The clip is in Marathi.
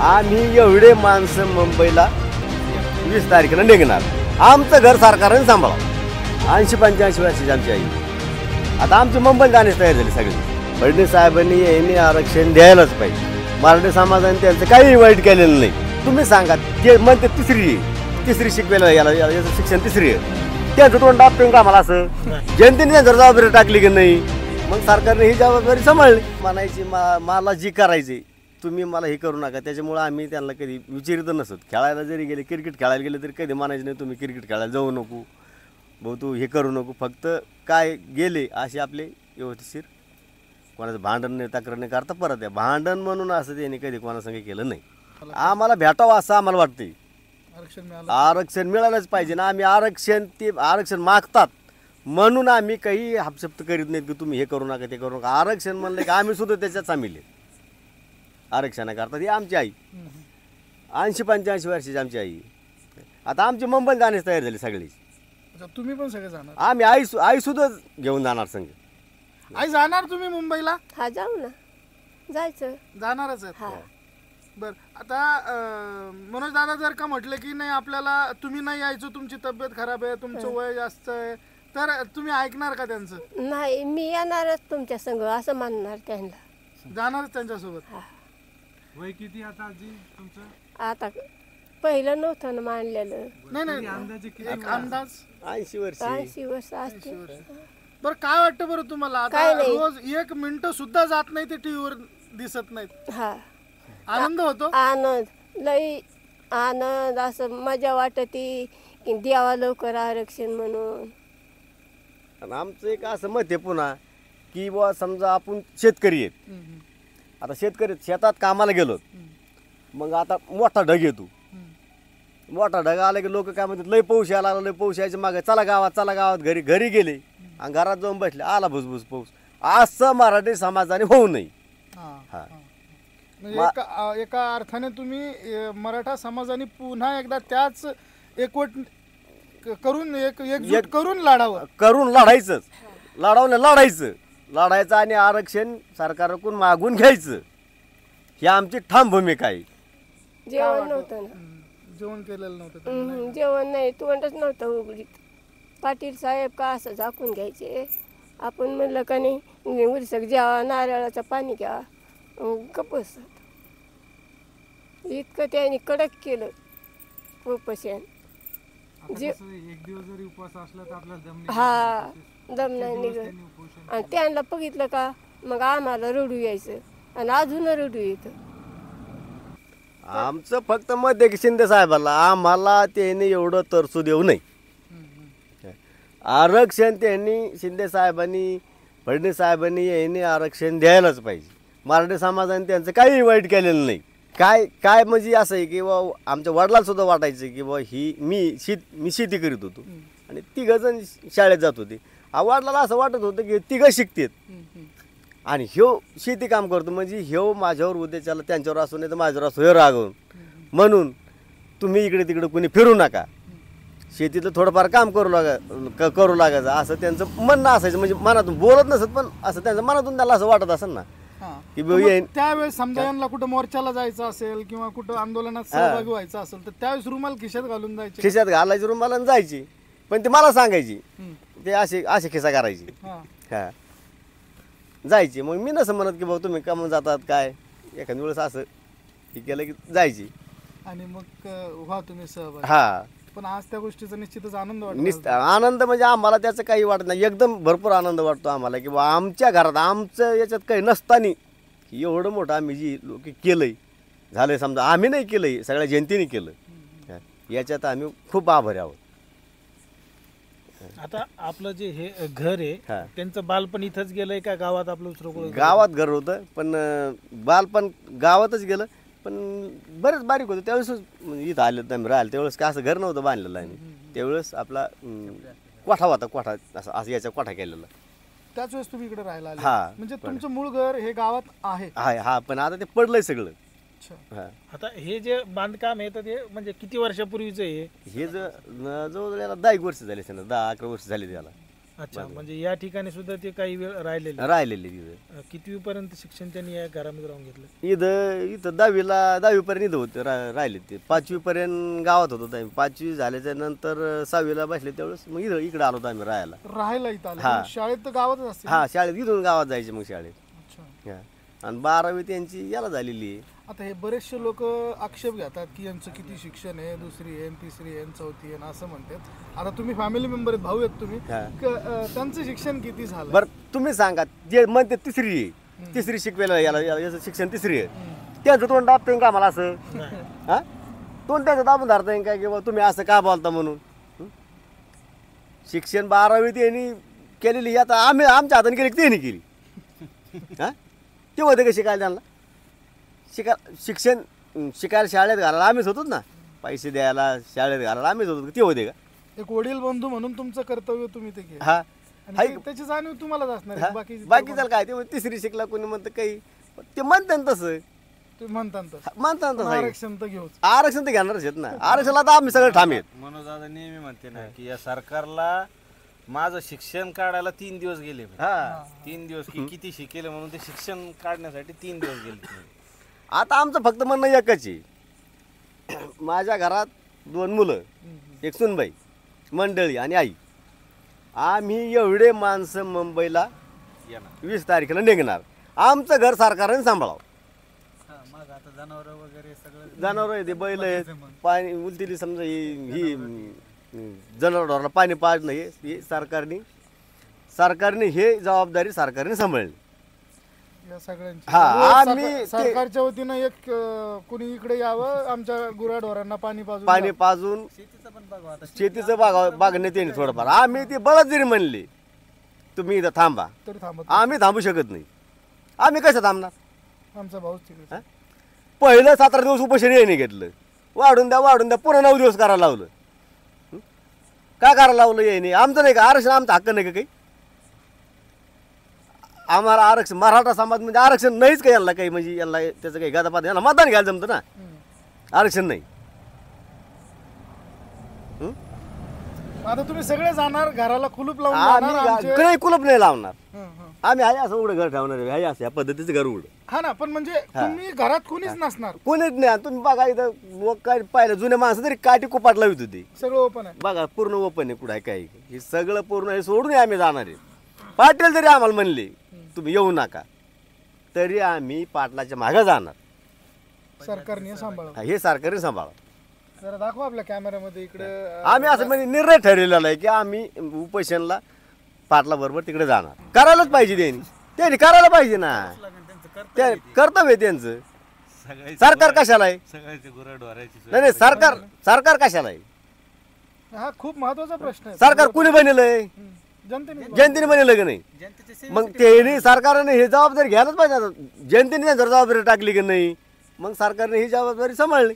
आम्ही एवढे माणसं मुंबईला 20 तारखेला निघणार. आमचं घर सरकारने सांभाळा. 80-85 वर्षाची आमची आई. आता आमची मुंबईला जाण्यास तयार झाली सगळी. फडणवीस साहेबांनी यांनी आरक्षण द्यायलाच पाहिजे. मराठी समाजाने त्यांचं काही वाईट केलेलं नाही. तुम्ही सांगा, ते म्हणते तिसरी शिकवेला याचं शिक्षण तिसरी आहे. त्यांचं तोंड दाबतोय आम्हाला असं. जनतेने त्यांच्यावर जबाबदारी टाकली की नाही, मग सरकारने ही जबाबदारी सांभाळली. म्हणायची मला जी करायची तुम्ही मला हे करू नका. त्याच्यामुळं आम्ही त्यांना कधी विचारित नसत. खेळायला जरी गेले, क्रिकेट खेळायला गेले तरी कधी म्हणायचं नाही तुम्ही क्रिकेट खेळायला जाऊ नको, भाऊ तू हे करू नको. फक्त काय गेले असे आपले व्यवस्थित कोणाचं भांडण नाही, तक्रार नाही करता परत या भांडण म्हणून असं त्यांनी कधी कोणासंग केलं नाही. आम्हाला भेटावं असं आम्हाला वाटते. आरक्षण मिळालंच पाहिजे ना. आम्ही आरक्षण मागतात म्हणून आम्ही काही हापशप्त करीत नाहीत की तुम्ही हे करू नका ते करू नका. आरक्षण म्हणलं की आम्ही सुद्धा त्याच्यात सामील आहे. आरक्षणाकरता ही आमची आई 80-85 वर्षाची आमची आई. आता आमची मुंबईला जाण्यास तयार झाली सगळी. तुम्ही पण सगळे जाणार? आम्ही आई सुद्धा घेऊन जाणार संघ. आई जाणार तुम्ही मुंबईला? हा जाऊ ना, जायचं. जाणारच आहे. बर, आता मनोज दादा जर का म्हटलं की नाही आपल्याला तुम्ही नाही यायचं, तुमची तब्येत खराब आहे, तुमचं वय जास्त आहे, तर तुम्ही ऐकणार का त्यांचं? नाही, मी येणारच तुमच्या संग असं म्हणणार त्यांना. जाणारच त्यांच्यासोबत. वय किती आता आजी तुमचं? आता पहिलं नव्हतं ना मानलेलं. नाही अंदाजे किती? एक अंदाज 80 वर्ष. 80 वर्ष असते. बरं, काय वाटतं बरं तुम्हाला? आता रोज 1 मिनिट सुद्धा जात नाही, ते टीव्हीवर दिसत नाहीत. हा, आनंद होतो? आनंद, लई आनंद. असं मजा वाटती की द्यावा लवकर आरक्षण म्हणून. आणि आमचं एक असं मत आहे पुन्हा की बुवा समजा आपण शेतकरी आहेत. आता शेतकरी शेतात कामाला गेलो, मग आता मोठा ढग येतो. मोठा ढग आला की लोक काय म्हणतात लय पाऊस यायला लागला, लय पाऊस यायच्या मागे चला गावात. घरी गेले आणि घरात जाऊन बसले, आला भुसभुस पाऊस. असं मराठी समाजाने होऊ नये. हा, म्हणजे एका अर्थाने तुम्ही मराठा समाजाने पुन्हा एकदा त्याच एकवट करून एकजूट करून लढायचं. लढायचं आणि आरक्षण सरकारकडून मागून घ्यायचं. ही आमची ठाम भूमिका आहे. जेवण नव्हतं ना, जेवण केलेलं नव्हतं. जेवण नाही, तोंडच नव्हतं उघडीत. पाटील साहेब का असं झाकून घ्यायचे. आपण म्हणलं का नाही उरसक जेवा, नारळाचं पाणी घ्या, गप्पस. इतकं त्याने कडक केलं उपोषण. एक दिवस जरी उपवास असला तर आपल्याला हा, दम नाही निघत. आणि त्यांना बघितलं का मग आम्हाला रडू यायचं आणि अजून रडू येतं. आमचं फक्त मत आहे की शिंदे साहेबाला आम्हाला त्यांनी एवढं तरसू देऊ नये. आरक्षण त्यांनी शिंदे साहेबांनी, फडणवीस साहेबांनी यांनी आरक्षण द्यायलाच पाहिजे. मराठी समाजाने त्यांचं काही वाईट केलेलं नाही. काय म्हणजे असं आहे की आमच्या वडिलांना सुद्धा वाटायचं की मी शेती करीत होतो आणि 3 जण शाळेत जात होते. वडिलांना असं वाटत होतं की 3 शिकतात आणि ह्यो शेती काम करतो, म्हणजे ह्यो माझ्यावर उद्याच्याला त्यांच्यावर असू नाही तर माझ्यावर असू हे रागवून. म्हणून तुम्ही इकडे तिकडे कोणी फिरू नका, शेतीतलं थोडंफार काम करू लागायचं असं त्यांचं म्हणणं असायचं. म्हणजे मनातून बोलत नसत, पण असं त्यांचं मनातून त्याला असं वाटत असेल ना की त्यावेळेस समजा यांना कुठं मोर्चाला जायचं असेल किंवा कुठं आंदोलनात सहभागी व्हायचं असेल तर त्यावेळेस रुमाल खिशात घालून जायचे. खिशात घालायची रुमाला जायची, पण ते मला सांगायची ते असे खिसा करायची. हा, जायची. मग मी नसं म्हणत की भाऊ तुम्ही कामून जातात काय, एखाद्या वेळेस असं हे केलं की जायची आणि मग व्हा तुम्ही सहभागी. हा, पण आज त्या गोष्टीचा निश्चितच आनंद वाटतो. आनंद म्हणजे आम्हाला त्याचं काही वाटत नाही. एकदम भरपूर आनंद वाटतो आम्हाला की बा आमच्या घरात आमचं याच्यात काही नसताना एवढं मोठं आम्ही जी लोक केलंय झालंय. समजा आम्ही नाही केलंय, सगळ्या जनतेने केलं. याच्यात आम्ही खूप आभारी आहोत. आता आपलं जे हे घर आहे त्यांचं बालपण इथंच गेलंय का गावात? आपलं दुसरं गावात घर होतं, पण बालपण गावातच गेलं. पण बरेच बारीक होतं त्यावेळेस इथं आलं तर राहिलं. त्यावेळेस काय असं घर नव्हतं बांधलेलं आम्ही. त्यावेळेस आपला कोठा होता, कोठा असं याचा कोठा केलेला. त्याच वेळेस तुम्ही इकडे राहायला आले. हा, म्हणजे तुमचं मूळ घर हे गावात आहे? हा, पण आता ते पडलंय सगळं. आता हे जे बांधकाम आहे तर ते म्हणजे किती वर्षापूर्वीच आहे? हे जवळजवळ याला 10 वर्ष झाले, 10-11 वर्ष झाले त्याला. अच्छा, म्हणजे या ठिकाणी सुद्धा ते काही वेळ राहिलेले. राहिलेली तिथं. कितवी पर्यंत शिक्षण त्यांनी या घरामध्ये राहून घेतलं? इथं दहावीपर्यंत इथं होते राहिले ते. 5वी पर्यंत गावात होतो आम्ही. 5वी झाल्याच्या नंतर 6वीला बसले त्यावेळेस मग इकडे आलो होतो आम्ही राहायला. राहायला इथं आले. हा. शाळेत तर गावातच असते. हा, शाळेत इथून गावात जायचे मग शाळेत. अच्छा. हा. आणि 12वी त्यांची याला झालेली आहे. आता हे बरेचसे लोक आक्षेप घेतात की यांचं किती शिक्षण आहे, 2री आहे, 3री आहे, 4थी आहे असं म्हणतात. आता तुम्ही फॅमिली मेंबर आहेत, भाऊ आहेत तुम्ही, हा. त्यांचं शिक्षण किती झालं? बरं तुम्ही सांगा, जे म्हणते 3री आहे, 3री शिकवेला याचं शिक्षण 3री आहे, त्यांचं तोंड दाबतं का आम्हाला असं? हा, तोंड त्याचं दाबून धरता काय की तुम्ही असं का बोलता म्हणून? शिक्षण 12वी त्यांनी केलेली, आता आम्ही आमच्या हाताने केली त्यांनी केली. हा, ते होते का शिकायला त्यांना? शिक्षण शिकायला शाळेत घालायला आम्हीच होतोच ना, पैसे द्यायला शाळेत घालायला आम्हीच होतो. ते होते का? एक वडील बंधू म्हणून तुमचं कर्तव्य तुम्ही ते केलं. हा, आणि त्याची जाणीव तुम्हालाच असणार आहे. बाकी त्याला काय, ते 3री शिकला कोणी म्हणतं काही, ते म्हणतात ना तसं, तुम्ही म्हणतात तसं. म्हणतात पण तसं. आरक्षण तर घेऊच. आरक्षण तर घेणारच आहेत ना. आरक्षणाला तर आम्ही सगळे ठाम आहेत. मनोज दादा नेहमी म्हणते ना की या सरकारला माझं शिक्षण काढायला 3 दिवस गेले. हा. 3 दिवस की किती शिकेल म्हणून ते शिक्षण काढण्यासाठी 3 दिवस गेले. आता आमचं फक्त म्हणणं एकच आहे, माझ्या घरात 2 मुलं, एक सुनबाई, मंडळी आणि आई. आम्ही एवढे माणसं मुंबईला येणार. 20 तारखेला निघणार. आमचं घर सरकारने सांभाळावं. मग आता जनावर वगैरे सगळं जनावर आहे, ते बैल आहेत, पाणी उलटीली समजा ही जनावरांना पाणी पाजणं हे सरकारने हे जबाबदारी सरकारने सांभाळली. या सगळ्यांची. हा, रोज आम्ही सरकारच्या वतीनं एक कुणी इकडे यावं, आमच्या गुराढोरांना पाणी पाजून पाणी पाजून शेतीचं पण बघू आता. शेतीचं बागण्यात येणे थोडंफार. आम्ही ते बळच जरी म्हणले तुम्ही इथं थांबा, तरी थांबत आम्ही थांबू शकत नाही. आम्ही कसं थांबणार? आमचा भाऊच तिकडे. पहिलं 17 दिवस उपोषण याने घेतलं, वाढून द्या पुन्हा 9 दिवस करायला लावलं. का करायला लावलं याने? आमचं नाही का आरक्षण? आमचा हक्क नाही का काही? आम्हाला आरक्षण, मराठा समाज म्हणजे आरक्षण नाहीच का यांना काही? म्हणजे यांना त्याचं काही गादापात, यांना मतदान घ्यायला जमतं ना, आरक्षण नाही. आता तुम्ही सगळे जाणार, घराला कुलूप लावून जाणार आमचे. आम्ही काही कुलप नाही लावणार. हं, हं. आम्ही आहे असं उघडं घर ठेवणार आहे, आहे असं या पद्धतीचं घर उघडं. हा ना, पण म्हणजे तुम्ही घरात कुणीच नसणार, कोणीच नाही. तुम्ही बघा इथं लोक काय पाहिलं, जुने माणसं तरी काठी कुपाट लावित होती. सगळं ओपन आहे. बघा पूर्ण ओपन आहे, कुठं आहे काय, हे सगळं पूर्ण हे सोडून आम्ही जाणार आहे. पाटील जरी आम्हाला म्हणले तुम्ही येऊ नका, तरी आम्ही पाटलाच्या मागे जाणार. सरकारने सांभाळा. हे सरकारने सांभाळा. जरा दाखवा आपल्या कॅमेऱ्यामध्ये इकडे. आम्ही असं म्हणजे निर्णय ठरलेला आहे की आम्ही उपोषणला पाटला बरोबर तिकडे जाणार. करायलाच पाहिजे त्यांनी करायला पाहिजे ना, ते कर्तव्य आहे त्यांचं. सरकार कशाला आहे? सगळ्याचे गुराढोराची नाही सरकार कशाला आहे? हा खूप महत्वाचा प्रश्न आहे. सरकार कुणी बनलंय? जनतेने बनलं का नाही? मग त्यांनी सरकारने हे जबाबदारी घ्यायलाच पाहिजे. जनतेने जर जबाबदारी टाकली की नाही, मग सरकारने ही जबाबदारी सांभाळली.